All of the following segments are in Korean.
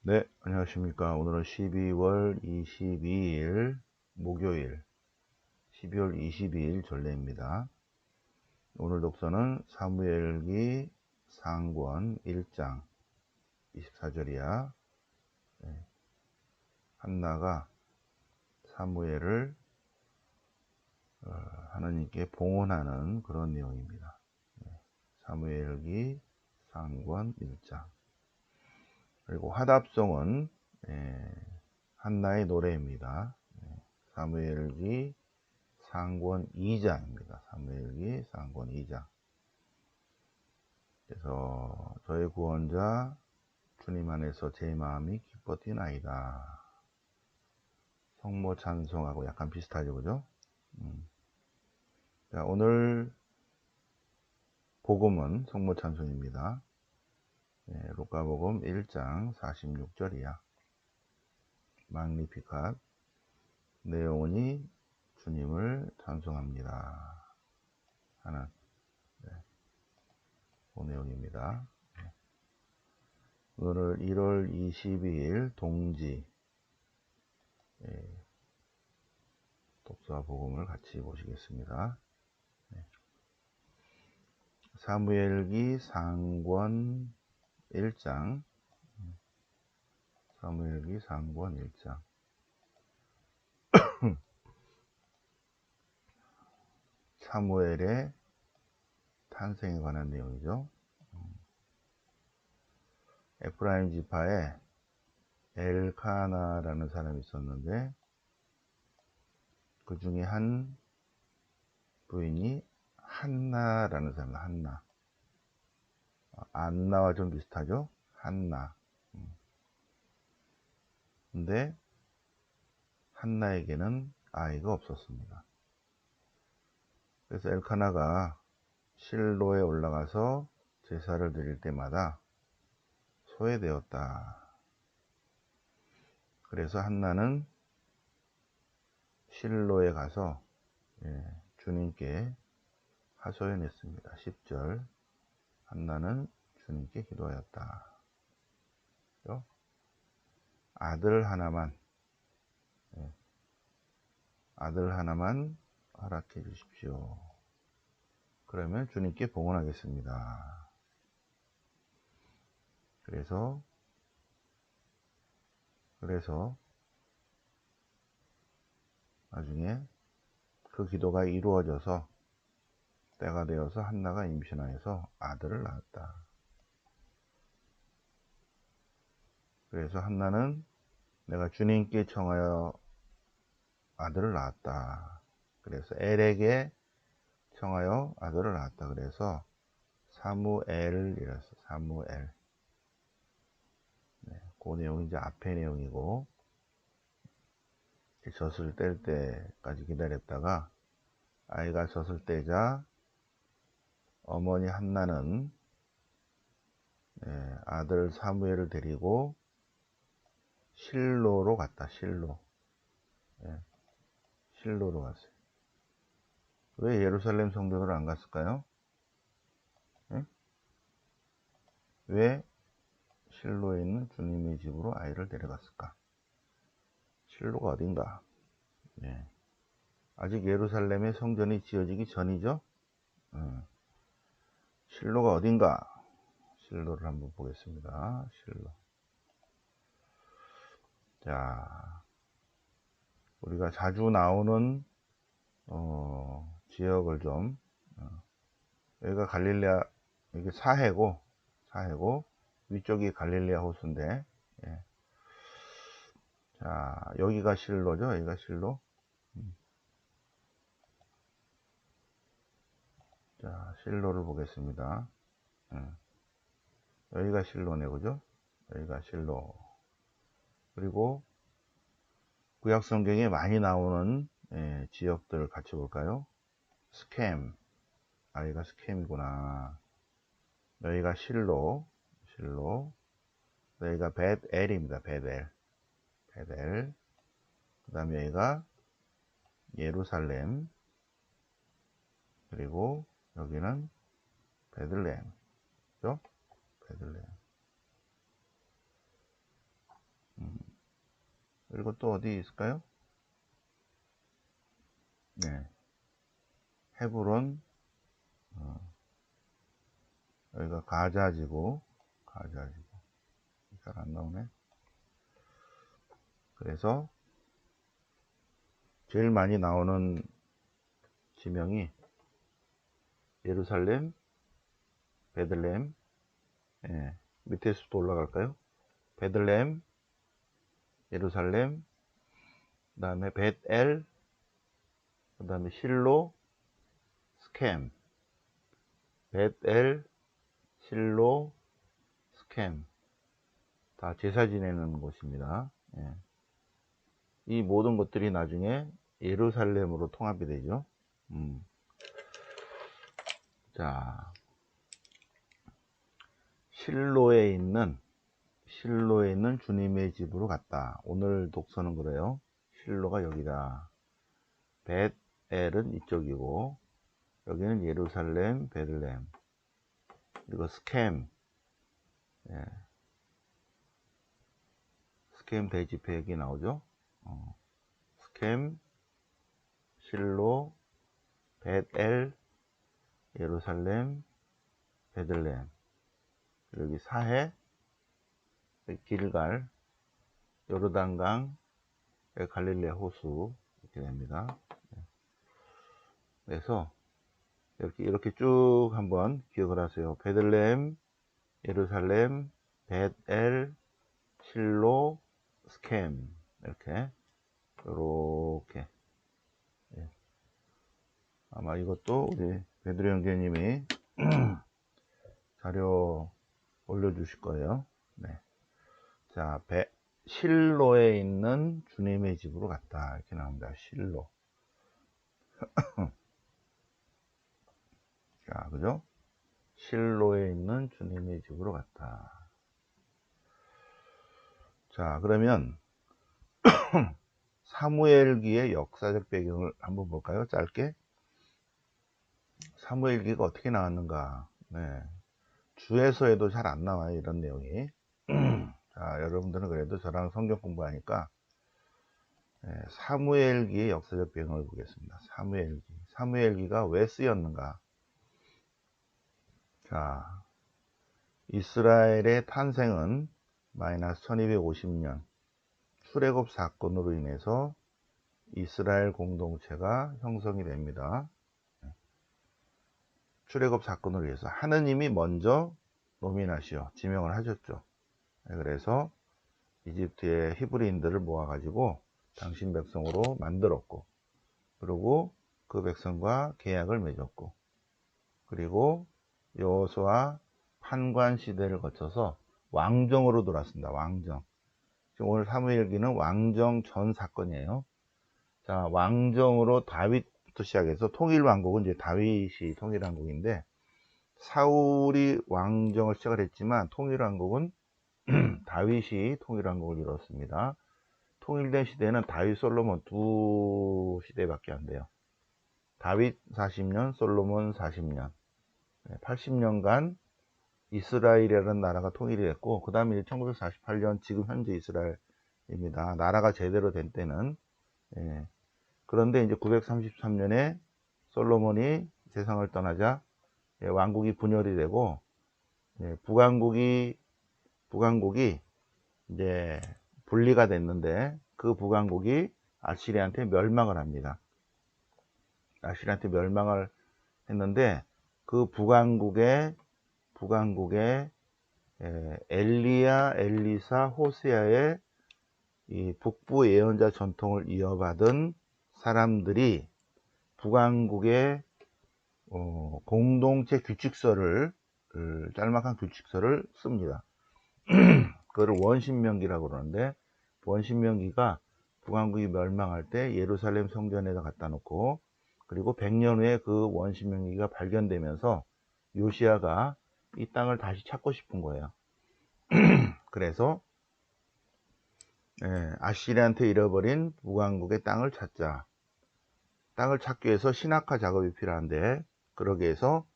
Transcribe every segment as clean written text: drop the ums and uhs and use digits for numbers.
네, 안녕하십니까. 오늘은 12월 22일 목요일, 12월 22일 전례입니다. 오늘 독서는 사무엘기 상권 1장 24절이야. 한나가 사무엘을 하나님께 봉헌하는 그런 내용입니다. 사무엘기 상권 1장. 그리고 화답송은 한나의 노래입니다. 사무엘기 상권 2장입니다. 사무엘기 상권 2장. 그래서 저의 구원자 주님 안에서 제 마음이 기뻐 뛰나이다. 성모 찬송하고 약간 비슷하죠, 그죠? 자, 오늘 복음은 성모 찬송입니다. 루카복음 1장 46절이야. magnificat. 내용이 주님을 찬송합니다 하는 그 내용입니다. 오늘 1월 22일 동지 독서와 복음을 같이 보시겠습니다. 사무엘기 상권 1장. 사무엘기 상권 1장. 사무엘의 탄생에 관한 내용이죠. 에프라임 지파에 엘카나라는 사람이 있었는데 그 중에 한 부인이 한나라는 사람입니다. 한나. 안나와 좀 비슷하죠? 한나. 근데 한나에게는 아이가 없었습니다. 그래서 엘카나가 실로에 올라가서 제사를 드릴 때마다 소외되었다. 그래서 한나는 실로에 가서 주님께 하소연했습니다. 10절. 한나는 주님께 기도하였다. 아들 하나만 허락해 주십시오. 그러면 주님께 봉헌하겠습니다. 그래서 나중에 그 기도가 이루어져서 때가 되어서 한나가 임신하여서 아들을 낳았다. 그래서 한나는 내가 주님께 청하여 아들을 낳았다. 그래서 엘에게 청하여 아들을 낳았다. 그래서 사무엘이라서 사무엘. 그 내용이 이제 앞의 내용이고, 젖을 뗄 때까지 기다렸다가 아이가 젖을 떼자 어머니 한나는 아들 사무엘을 데리고 실로로 갔다. 실로로 갔어요. 왜 예루살렘 성전으로 안 갔을까요? 왜 실로에 있는 주님의 집으로 아이를 데려갔을까? 실로가 어딘가? 아직 예루살렘의 성전이 지어지기 전이죠. 실로가 어딘가? 실로를 한번 보겠습니다. 실로. 자, 우리가 자주 나오는 지역을 좀 여기가 갈릴레아, 이게 사해고 위쪽이 갈릴레아 호수인데, 자, 여기가 실로죠. 여기가 실로. 자, 실로를 보겠습니다. 여기가 실로네, 그죠? 여기가 실로. 그리고 구약 성경에 많이 나오는 지역들 같이 볼까요? 스캠. 여기가 스캠이구나. 여기가 실로. 여기가 벳엘입니다. 벳엘. 그 다음에 여기가 예루살렘. 그리고 여기는 베들레헴. 그죠? 베들레헴. 그리고 또 어디 있을까요? 네, 헤브론, 여기가 가자지구, 잘 안 나오네. 그래서 제일 많이 나오는 지명이 예루살렘, 베들레헴, 예, 밑에서 또 올라갈까요? 베들레헴, 예루살렘, 그 다음에 벳엘, 그 다음에 실로, 스캠, 벳엘, 실로, 스캠, 다 제사 지내는 곳입니다. 예. 이 모든 것들이 나중에 예루살렘으로 통합이 되죠. 자, 실로에 있는 주님의 집으로 갔다. 오늘 독서는 그래요. 실로가 여기다. 벳엘은 이쪽이고, 여기는 예루살렘, 베들레헴. 그리고 스캠, 예. 스캠 대집회역이 나오죠. 스캠, 실로, 벳엘, 예루살렘, 베들레헴. 여기 사해, 길갈, 요르단강, 갈릴레 호수 이렇게 됩니다. 그래서 이렇게 쭉 한번 기억을 하세요. 베들레헴, 예루살렘, 벳엘, 실로, 스캠 이렇게 예. 아마 이것도 우리 베드로 형제님이 자료 올려주실 거예요. 네. 자, 실로에 있는 주님의 집으로 갔다 이렇게 나옵니다. 실로. 자, 그죠? 실로에 있는 주님의 집으로 갔다. 자, 그러면 사무엘기의 역사적 배경을 한번 볼까요? 짧게. 사무엘기가 어떻게 나왔는가? 네. 주에서에도 잘 안 나와요, 이런 내용이. 자, 여러분들은 그래도 저랑 성경 공부하니까 네, 사무엘기의 역사적 배경을 보겠습니다. 사무엘기가 왜 쓰였는가? 자, 이스라엘의 탄생은 마이너스 1250년 출애굽 사건으로 인해서 이스라엘 공동체가 형성이 됩니다. 출애굽 사건으로 인해서 하느님이 먼저 노민하시어 지명을 하셨죠. 그래서 이집트의 히브리인들을 모아가지고 당신 백성으로 만들었고, 그리고 그 백성과 계약을 맺었고, 그리고 여호수아 판관 시대를 거쳐서 왕정으로 돌아왔습니다. 왕정. 지금 오늘 사무엘기는 왕정 전 사건이에요. 자, 왕정으로 다윗부터 시작해서 통일왕국은 이제 다윗이 통일왕국인데, 사울이 왕정을 시작을 했지만 통일왕국은 다윗이 통일왕국을 이뤘습니다. 통일된 시대는 다윗, 솔로몬 두 시대밖에 안 돼요. 다윗 40년, 솔로몬 40년, 80년간 이스라엘이라는 나라가 통일이 됐고, 그 다음에 1948년 지금 현재 이스라엘입니다. 나라가 제대로 된 때는. 예. 그런데 이제 933년에 솔로몬이 세상을 떠나자 왕국이 분열이 되고, 북왕국이 이제 분리가 됐는데, 그 북왕국이 아시리한테 멸망을 합니다. 아시리한테 멸망을 했는데, 그 북왕국의 엘리야, 엘리사, 호세아의 이 북부 예언자 전통을 이어받은 사람들이 북왕국의 공동체 규칙서를, 짤막한 규칙서를 씁니다. 그거를 원신명기라고 그러는데, 원신명기가 북왕국이 멸망할 때 예루살렘 성전에다 갖다 놓고, 그리고 100년 후에 그 원신명기가 발견되면서 요시야가 이 땅을 다시 찾고 싶은 거예요. 그래서 아시리한테 잃어버린 북왕국의 땅을 찾자. 땅을 찾기 위해서 신학화 작업이 필요한데, 그러기 위해서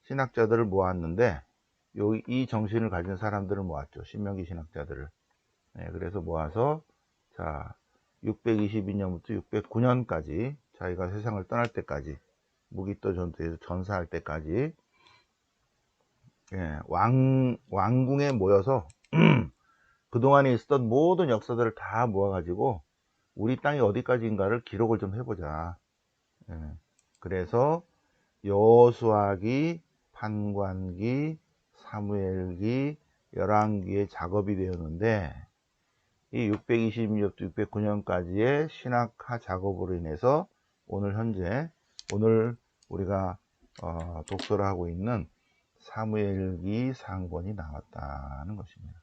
신학자들을 모았는데, 이 정신을 가진 사람들을 모았죠. 신명기 신학자들을. 그래서 모아서, 자, 622년부터 609년까지 자기가 세상을 떠날 때까지 무기토 전투에서 전사할 때까지 왕궁에 모여서 그동안에 있었던 모든 역사들을 다 모아가지고 우리 땅이 어디까지인가를 기록을 좀 해보자. 그래서 여호수아기, 판관기, 사무엘기, 열왕기의 작업이 되었는데 이 622년부터 609년까지의 신학화 작업으로 인해서 오늘 우리가 독서를 하고 있는 사무엘기 상권이 나왔다는 것입니다.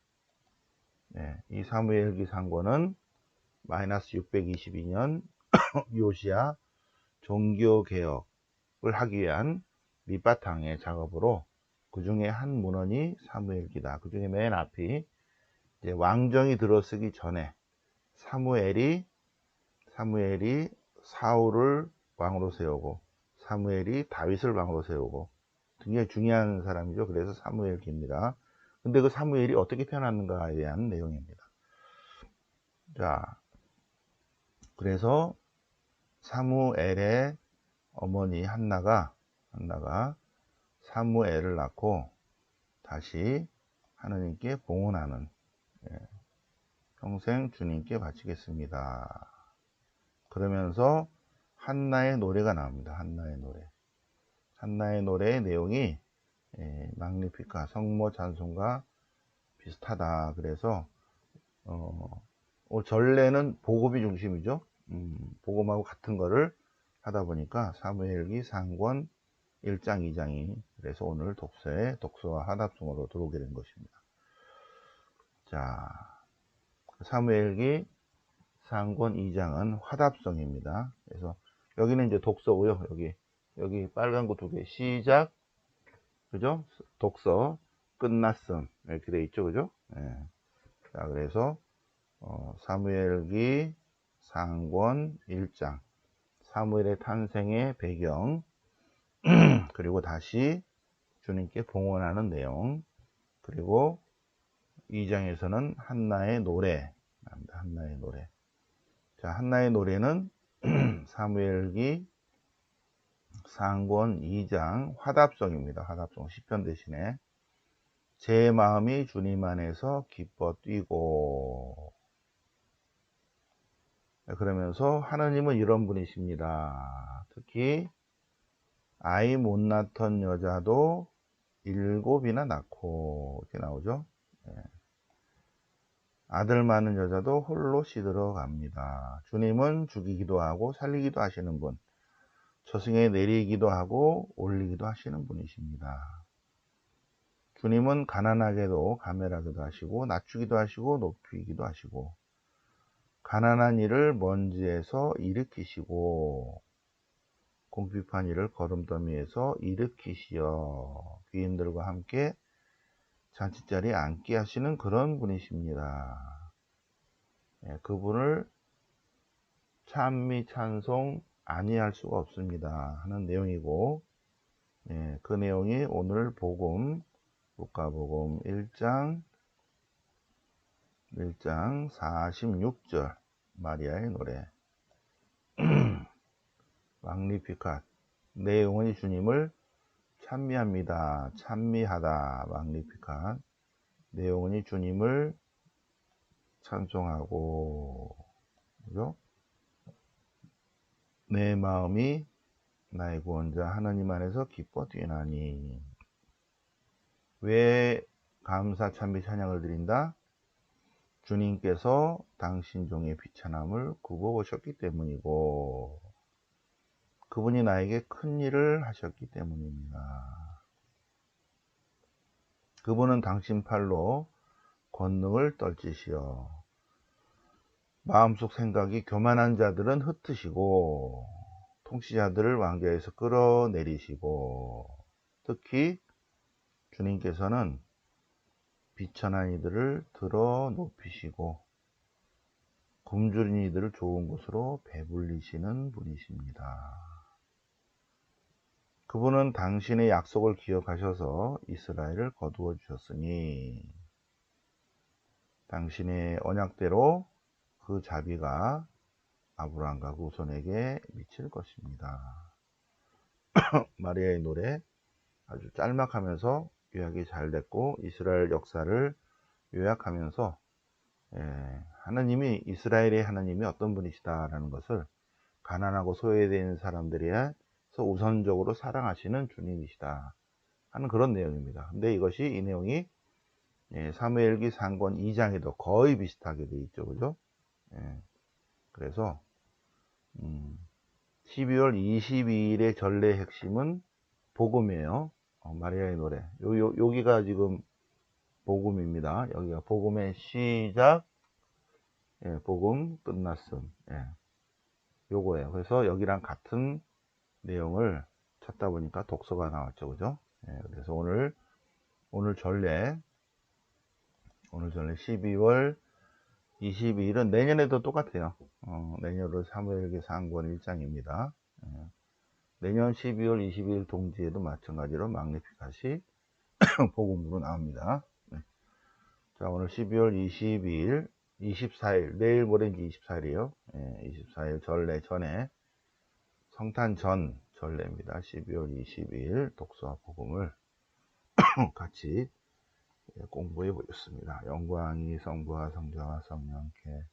이 사무엘기 상권은 마이너스 622년 요시야 종교개혁을 하기 위한 밑바탕의 작업으로 그 중에 한 문헌이 사무엘기다. 그 중에 맨 앞이 이제 왕정이 들어서기 전에 사무엘이 사울을 왕으로 세우고 사무엘이 다윗을 왕으로 세우고 굉장히 중요한 사람이죠. 그래서 사무엘기입니다. 근데 그 사무엘이 어떻게 태어났는가에 대한 내용입니다. 자, 그래서 사무엘의 어머니 한나가 사무엘을 낳고 다시 하느님께 봉헌하는, 평생 주님께 바치겠습니다. 그러면서 한나의 노래가 나옵니다. 한나의 노래의 내용이 magnificat 성모 찬송과 비슷하다. 그래서 전례는 복음이 중심이죠. 복음하고 같은 거를 하다 보니까 사무엘기 상권 1장 2장이 그래서 오늘 독서와 화답송으로 들어오게 된 것입니다. 자, 사무엘기 상권 2장은 화답송입니다. 그래서 여기는 이제 독서고요. 여기 빨간 거 2개 시작, 그죠? 독서 끝났음 이렇게 돼 있죠, 그죠? 자, 그래서 사무엘기 상권 1장 사무엘의 탄생의 배경 그리고 다시 주님께 봉헌하는 내용, 그리고 2장에서는 한나의 노래. 자, 한나의 노래는 사무엘기 상권 2장 화답송입니다. 화답송 시편 대신에 제 마음이 주님 안에서 기뻐 뛰고, 그러면서 하나님은 이런 분이십니다. 특히 아이 못 낳던 여자도 7이나 낳고 이렇게 나오죠. 아들 많은 여자도 홀로 시들어 갑니다. 주님은 죽이기도 하고 살리기도 하시는 분, 저승에 내리기도 하고 올리기도 하시는 분이십니다. 주님은 가난하게도 가멸하기도 하시고 낮추기도 하시고 높이기도 하시고 가난한 이를 먼지에서 일으키시고 궁핍한 이를 거름더미에서 일으키시어 귀인들과 함께 잔치자리에 앉게 하시는 그런 분이십니다. 그분을 찬미 찬송 아니할 수가 없습니다 하는 내용이고, 그 내용이 오늘 복음 루카복음 1장 46절 마리아의 노래 magnificat 내 영혼이 주님을 찬미합니다. 찬미하다 magnificat 내 영혼이 주님을 찬송하고, 그죠? 내 마음이 나의 구원자 하나님 안에서 기뻐 뛰나니. 왜 감사 찬미 찬양을 드린다? 주님께서 당신 종의 비천함을 굽어보셨기 때문이고 그분이 나에게 큰 일을 하셨기 때문입니다. 그분은 당신 팔로 권능을 떨치시어 마음속 생각이 교만한 자들은 흩으시고 통치자들을 왕좌에서 끌어내리시고, 특히 주님께서는 비천한 이들을 들어 높이시고 굶주린 이들을 좋은 곳으로 배불리시는 분이십니다. 그분은 당신의 약속을 기억하셔서 이스라엘을 거두어 주셨으니 당신의 언약대로 그 자비가 아브라함과 그 후손에게 미칠 것입니다. 마리아의 노래 아주 짤막하면서 요약이 잘 됐고 이스라엘 역사를 요약하면서 하나님이 이스라엘의 하나님이 어떤 분이시다라는 것을 가난하고 소외되는 사람들에서 우선적으로 사랑하시는 주님이시다 하는 그런 내용입니다. 근데 이것이 이 내용이 사무엘기 상권 2장에도 거의 비슷하게 되어 있죠, 그죠? 그래서 12월 22일의 전례 핵심은 복음이에요. 마리아의 노래. 여기가 지금 복음입니다. 여기가 복음의 시작, 복음 끝났음. 요거예요. 그래서 여기랑 같은 내용을 찾다 보니까 독서가 나왔죠, 그죠? 그래서 오늘 전례 12월 22일은 내년에도 똑같아요. 내년으로 사무엘기 상권 1장입니다. 내년 12월 22일 동지에도 마찬가지로 magnificat이 복음으로 나옵니다. 자, 오늘 12월 22일, 24일, 내일 모레인지 24일이에요. 24일 전례 전에 성탄 전 전례입니다. 12월 22일 독서와 복음을 같이 공부해 보겠습니다. 영광이 성부와 성자와 성령께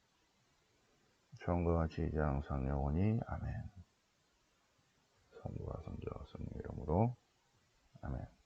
처음과 같이 이제 항상 영원히 아멘. 성부와 성자와 성령 이름으로 아멘.